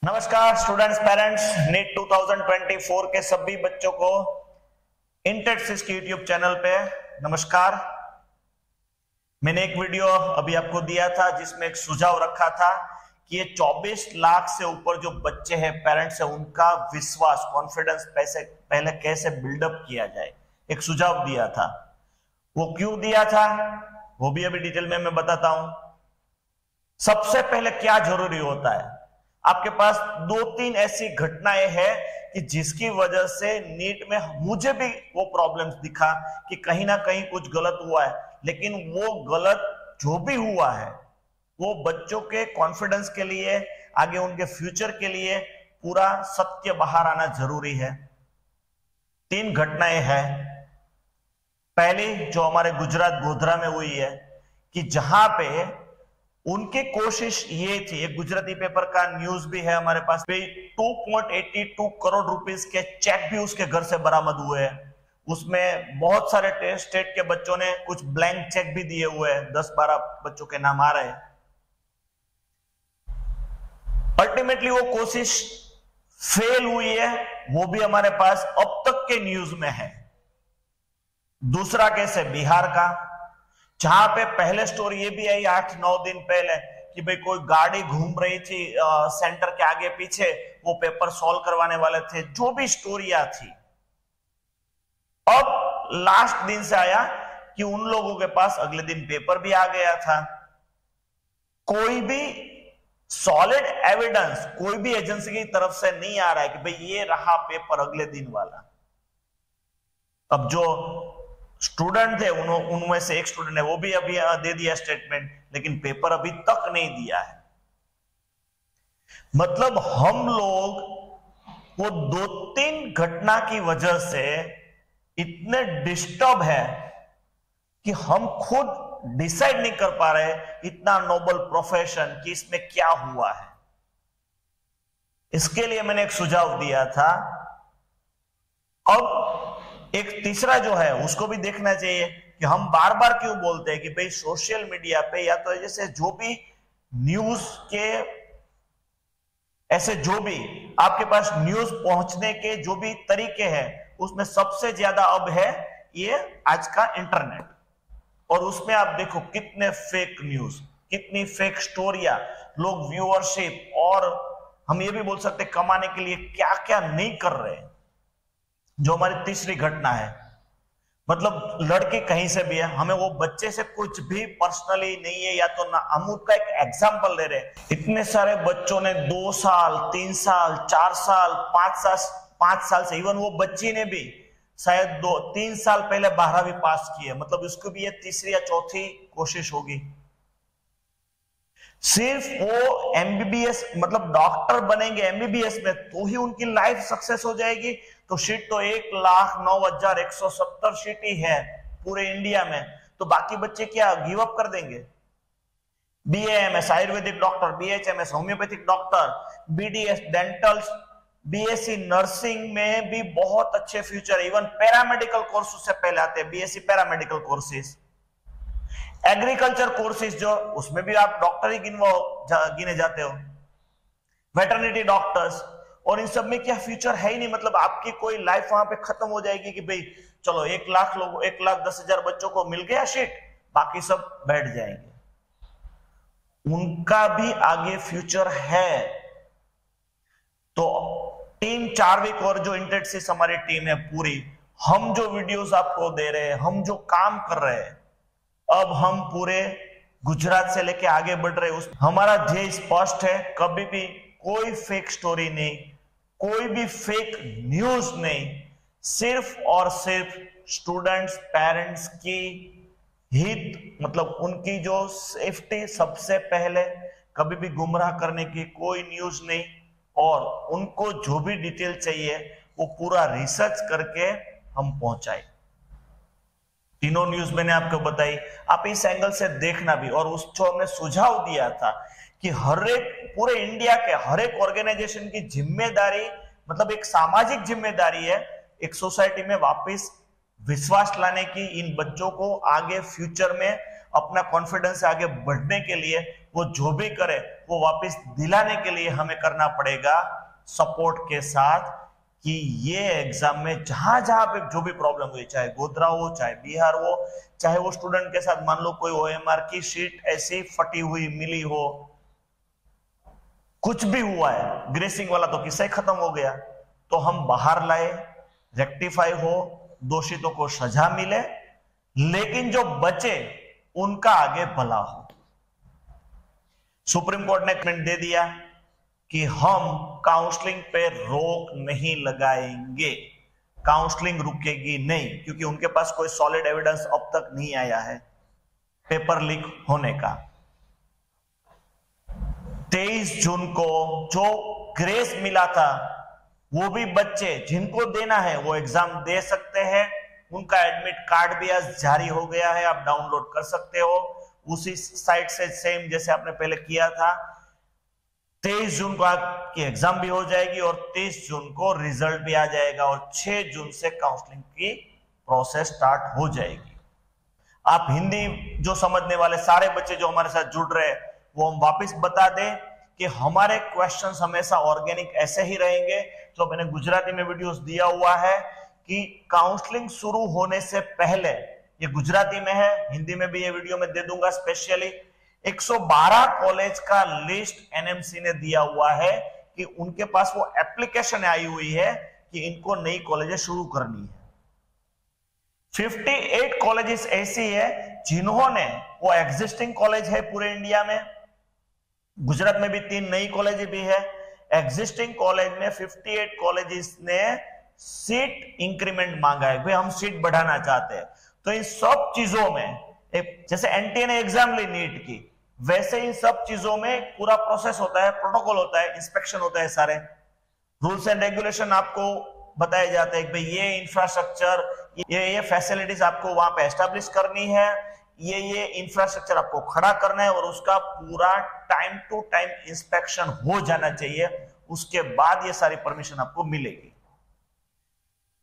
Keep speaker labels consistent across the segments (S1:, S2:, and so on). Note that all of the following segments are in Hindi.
S1: नमस्कार स्टूडेंट्स, पेरेंट्स, नीट 2024 के सभी बच्चों को इंटेटसिस के यूट्यूब चैनल पे नमस्कार। मैंने एक वीडियो अभी आपको दिया था जिसमें एक सुझाव रखा था कि ये 24 लाख से ऊपर जो बच्चे हैं, पेरेंट्स हैं, उनका विश्वास, कॉन्फिडेंस पहले कैसे बिल्डअप किया जाए। एक सुझाव दिया था। वो क्यों दिया था वो भी अभी डिटेल में मैं बताता हूं। सबसे पहले क्या जरूरी होता है, आपके पास 2-3 ऐसी घटनाएं हैं कि जिसकी वजह से नीट में मुझे भी वो प्रॉब्लम्स दिखा कि कहीं ना कहीं कुछ गलत हुआ है, लेकिन वो गलत जो भी हुआ है वो बच्चों के कॉन्फिडेंस के लिए, आगे उनके फ्यूचर के लिए पूरा सत्य बाहर आना जरूरी है। 3 घटनाएं हैं। पहली जो हमारे गुजरात गोधरा में हुई है कि जहां पे उनकी कोशिश ये थी, एक गुजराती पेपर का न्यूज भी है हमारे पास, 2.82 करोड़ रुपीस के चेक भी उसके घर से बरामद हुए हैं। उसमें बहुत सारे स्टेट के बच्चों ने कुछ ब्लैंक चेक भी दिए हुए हैं, 10-12 बच्चों के नाम आ रहे हैं। अल्टीमेटली वो कोशिश फेल हुई है, वो भी हमारे पास अब तक के न्यूज में है। दूसरा केस है बिहार का, जहां पे पहले स्टोरी ये भी आई 8-9 दिन पहले कि भाई कोई गाड़ी घूम रही थी सेंटर के आगे पीछे, वो पेपर सॉल्व करवाने वाले थे, जो भी स्टोरियां थी। अब लास्ट दिन से आया कि उन लोगों के पास अगले दिन पेपर भी आ गया था। कोई भी सॉलिड एविडेंस कोई भी एजेंसी की तरफ से नहीं आ रहा है कि भाई ये रहा पेपर अगले दिन वाला। अब जो स्टूडेंट थे उनमें से एक स्टूडेंट है, वो भी अभी दे दिया स्टेटमेंट, लेकिन पेपर अभी तक नहीं दिया है। मतलब हम लोग वो 2-3 घटना की वजह से इतने डिस्टर्ब है कि हम खुद डिसाइड नहीं कर पा रहे इतना नोबल प्रोफेशन कि इसमें क्या हुआ है। इसके लिए मैंने एक सुझाव दिया था। अब एक तीसरा जो है उसको भी देखना चाहिए कि हम बार बार क्यों बोलते हैं कि भाई सोशल मीडिया पे या तो जैसे जो भी न्यूज के ऐसे जो भी आपके पास न्यूज पहुंचने के जो भी तरीके हैं, उसमें सबसे ज्यादा अब है ये आज का इंटरनेट। और उसमें आप देखो कितने फेक न्यूज, कितनी फेक स्टोरियां, लोग व्यूअरशिप और हम ये भी बोल सकते कमाने के लिए क्या क्या नहीं कर रहे हैं। जो हमारी तीसरी घटना है, मतलब लड़के कहीं से भी है, हमें वो बच्चे से कुछ भी पर्सनली नहीं है या तो ना। हम उसका एक एग्जांपल दे रहे हैं। इतने सारे बच्चों ने 2 साल, 3 साल, 4 साल, 5 साल से, इवन वो बच्ची ने भी शायद 2-3 साल पहले 12वीं पास की है, मतलब उसको भी ये तीसरी या चौथी कोशिश होगी। सिर्फ वो एमबीबीएस मतलब डॉक्टर बनेंगे एमबीबीएस में तो ही उनकी लाइफ सक्सेस हो जाएगी। तो सीट तो 1,09,170 सीट ही है पूरे इंडिया में, तो बाकी बच्चे क्या गिव अप कर देंगे? BAMS Ayurvedic doctor, BHMS homeopathic doctor, BDS dental, BSc nursing में भी बहुत अच्छे फ्यूचर है। इवन पैरामेडिकल कोर्स उससे पहले आते हैं, BSc paramedical courses, agriculture courses जो उसमें भी आप डॉक्टर ही गिने जाते हो, वेटरनिटी डॉक्टर्स, और इन सब में क्या फ्यूचर है ही नहीं। मतलब आपकी कोई लाइफ वहां पे खत्म हो जाएगी कि भाई चलो 1 लाख लोग, 1,10,000 बच्चों को मिल गया सीट, बाकी सब बैठ जाएंगे। उनका भी आगे फ्यूचर है। तो 3-4 वीक और जो इंटेटसिस हमारी टीम है पूरी, हम जो वीडियोस आपको दे रहे हैं, हम जो काम कर रहे हैं, अब हम पूरे गुजरात से लेके आगे बढ़ रहे हैं। हमारा ध्येय स्पष्ट है, कभी भी कोई फेक स्टोरी नहीं, कोई भी फेक न्यूज नहीं, सिर्फ और सिर्फ स्टूडेंट्स, पेरेंट्स की हित, मतलब उनकी जो सेफ्टी सबसे पहले, कभी भी गुमराह करने की कोई न्यूज नहीं। और उनको जो भी डिटेल चाहिए वो पूरा रिसर्च करके हम पहुंचाए। तीनों न्यूज मैंने आपको बताई, आप इस एंगल से देखना भी। और उस जो हमने सुझाव दिया था कि हर एक पूरे इंडिया के हर एक ऑर्गेनाइजेशन की जिम्मेदारी, मतलब एक सामाजिक जिम्मेदारी है एक सोसाइटी में वापस विश्वास लाने की, इन बच्चों को आगे फ्यूचर में अपना कॉन्फिडेंस आगे बढ़ने के लिए वो जो भी करे वो वापस दिलाने के लिए हमें करना पड़ेगा सपोर्ट के साथ, कि ये एग्जाम में जहां जहां पे जो भी प्रॉब्लम हुई, चाहे गोधरा हो, चाहे बिहार हो, चाहे वो स्टूडेंट के साथ मान लो कोई ओएमआर की शीट ऐसी फटी हुई मिली हो, कुछ भी हुआ है, ग्रेसिंग वाला तो किस्सा ही खत्म हो गया, तो हम बाहर लाए, रेक्टिफाई हो, दोषितों को सजा मिले, लेकिन जो बचे उनका आगे भला हो। सुप्रीम कोर्ट ने कमेंट दे दिया कि हम काउंसलिंग पे रोक नहीं लगाएंगे, काउंसलिंग रुकेगी नहीं, क्योंकि उनके पास कोई सॉलिड एविडेंस अब तक नहीं आया है पेपर लीक होने का। 23 जून को जो ग्रेस मिला था, वो भी बच्चे जिनको देना है वो एग्जाम दे सकते हैं, उनका एडमिट कार्ड भी आज जारी हो गया है, आप डाउनलोड कर सकते हो उसी साइट से, सेम जैसे आपने पहले किया था। 23 जून को आपकी एग्जाम भी हो जाएगी और 30 जून को रिजल्ट भी आ जाएगा और 6 जून से काउंसलिंग की प्रोसेस स्टार्ट हो जाएगी। आप हिंदी जो समझने वाले सारे बच्चे जो हमारे साथ जुड़ रहे हैं, वो हम वापस बता दें कि हमारे क्वेश्चंस हमेशा ऑर्गेनिक ऐसे ही रहेंगे। तो मैंने गुजराती में वीडियोस दिया हुआ है कि काउंसलिंग शुरू होने से पहले, ये गुजराती में है, हिंदी में भी ये वीडियो में दे दूंगा स्पेशली, 112 कॉलेज का लिस्ट एनएमसी ने दिया हुआ है कि उनके पास वो एप्लीकेशन आई हुई है कि इनको नई कॉलेजेस शुरू करनी है। 58 कॉलेजेस ऐसी है जिन्होंने, वो एग्जिस्टिंग कॉलेज है पूरे इंडिया में, गुजरात में भी 3 नई कॉलेज भी है। एग्जिस्टिंग कॉलेज में 58 कॉलेजेस ने सीट इंक्रीमेंट मांगा है, भाई हम सीट बढ़ाना चाहते हैं। तो इन सब चीजों में, जैसे एनटीए ने एग्जाम ली नीट की, वैसे इन सब चीजों में पूरा प्रोसेस होता है, प्रोटोकॉल होता है, इंस्पेक्शन होता है, सारे रूल्स एंड रेगुलेशन आपको बताए जाते हैं कि भाई ये इंफ्रास्ट्रक्चर, ये फैसिलिटीज आपको वहां पे एस्टेब्लिश करनी है, ये इंफ्रास्ट्रक्चर आपको खड़ा करना है और उसका पूरा टाइम टू टाइम इंस्पेक्शन हो जाना चाहिए, उसके बाद ये सारी परमिशन आपको मिलेगी।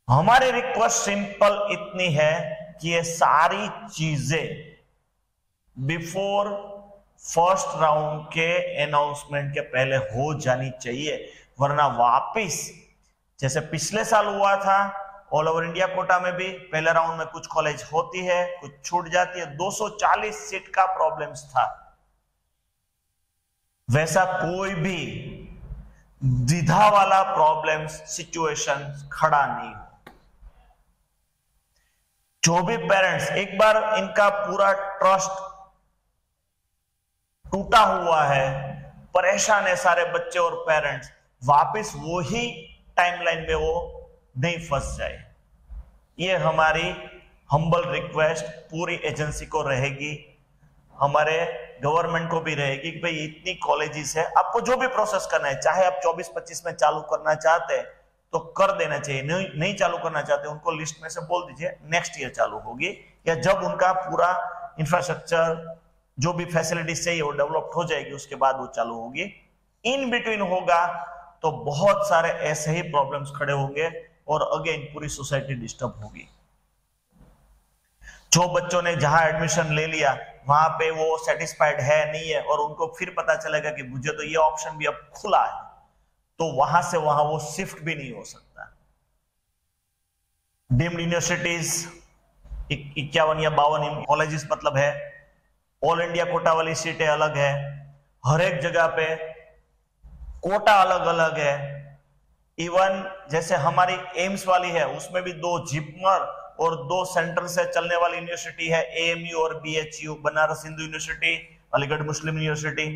S1: हमारी रिक्वेस्ट सिंपल इतनी है कि ये सारी चीजें बिफोर फर्स्ट राउंड के अनाउंसमेंट के पहले हो जानी चाहिए, वरना वापिस जैसे पिछले साल हुआ था ऑल ओवर इंडिया कोटा में भी पहले राउंड में कुछ कॉलेज होती है, कुछ छूट जाती है, 240 सीट का प्रॉब्लम्स था, वैसा कोई भी द्विधा वाला प्रॉब्लम्स सिचुएशन खड़ा नहीं हो। जो भी पेरेंट्स, एक बार इनका पूरा ट्रस्ट टूटा हुआ है, परेशान है सारे बच्चे और पेरेंट्स, वापस वो ही टाइमलाइन में वो नहीं फंस जाए, ये हमारी हम्बल रिक्वेस्ट पूरी एजेंसी को रहेगी, हमारे गवर्नमेंट को भी रहेगी कि भाई इतनी कॉलेजेस है, आपको जो भी प्रोसेस करना है, चाहे आप 24-25 में चालू करना चाहते हैं तो कर देना चाहिए, नहीं चालू करना चाहते उनको लिस्ट में से बोल दीजिए नेक्स्ट ईयर चालू होगी, या जब उनका पूरा इंफ्रास्ट्रक्चर जो भी फैसिलिटीज चाहिए वो डेवलप्ड हो जाएगी उसके बाद वो चालू होगी। इन बिटवीन होगा तो बहुत सारे ऐसे ही प्रॉब्लम्स खड़े होंगे और अगेन पूरी सोसाइटी डिस्टर्ब होगी। जो बच्चों ने जहां एडमिशन ले लिया वहां पे वो सेटिस्फाइड है नहीं है और उनको फिर पता चलेगा कि मुझे तो ये ऑप्शन भी अब खुला है, तो वहां से वहां वो शिफ्ट भी नहीं हो सकता। डीम्ड यूनिवर्सिटीज 51 या 52 कॉलेजेस मतलब है, ऑल इंडिया कोटा वाली सीटें अलग है, हर एक जगह पे कोटा अलग अलग है। इवन जैसे हमारी एम्स वाली है उसमें भी 2 जिपमर और 2 सेंट्रल से चलने वाली यूनिवर्सिटी है, एएमयू और बीएचयू, बनारस हिंदू यूनिवर्सिटी, अलीगढ़ मुस्लिम यूनिवर्सिटी।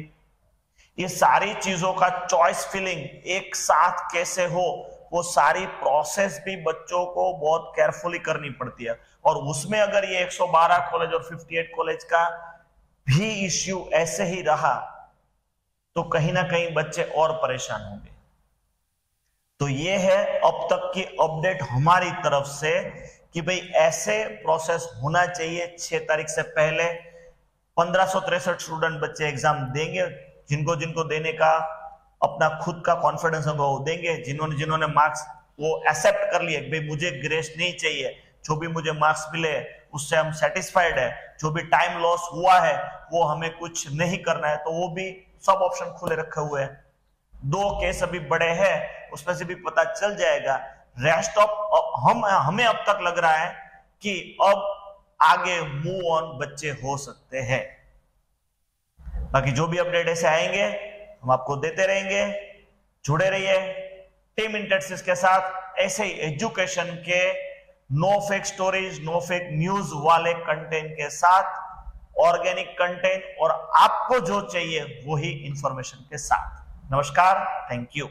S1: ये सारी चीजों का चॉइस फिलिंग एक साथ कैसे हो, वो सारी प्रोसेस भी बच्चों को बहुत केयरफुली करनी पड़ती है, और उसमें अगर ये 112 कॉलेज और 58 कॉलेज का भी इश्यू ऐसे ही रहा तो कहीं ना कहीं बच्चे और परेशान होंगे। तो ये है अब तक की अपडेट हमारी तरफ से कि भाई ऐसे प्रोसेस होना चाहिए। 6 तारीख से पहले 1563 स्टूडेंट बच्चे एग्जाम देंगे, जिनको जिनको देने का अपना खुद का कॉन्फिडेंस होगा वो देंगे, जिन्होंने मार्क्स वो एक्सेप्ट कर लिए भाई मुझे ग्रेस नहीं चाहिए, जो भी मुझे मार्क्स मिले उससे हम सेटिस्फाइड है, जो भी टाइम लॉस हुआ है वो हमें कुछ नहीं करना है, तो वो भी सब ऑप्शन खुले रखे हुए हैं। 2 केस अभी बड़े हैं, उसमें से भी पता चल जाएगा। रेस्ट ऑफ हमें अब तक लग रहा है कि अब आगे मूव ऑन बच्चे हो सकते हैं। बाकी जो भी अपडेट ऐसे आएंगे हम आपको देते रहेंगे। जुड़े रहिए टीम इंटेटसिस के साथ, ऐसे ही एजुकेशन के no fake stories, no fake news वाले कंटेंट के साथ, ऑर्गेनिक कंटेंट और आपको जो चाहिए वही इंफॉर्मेशन के साथ। नमस्कार, थैंक यू।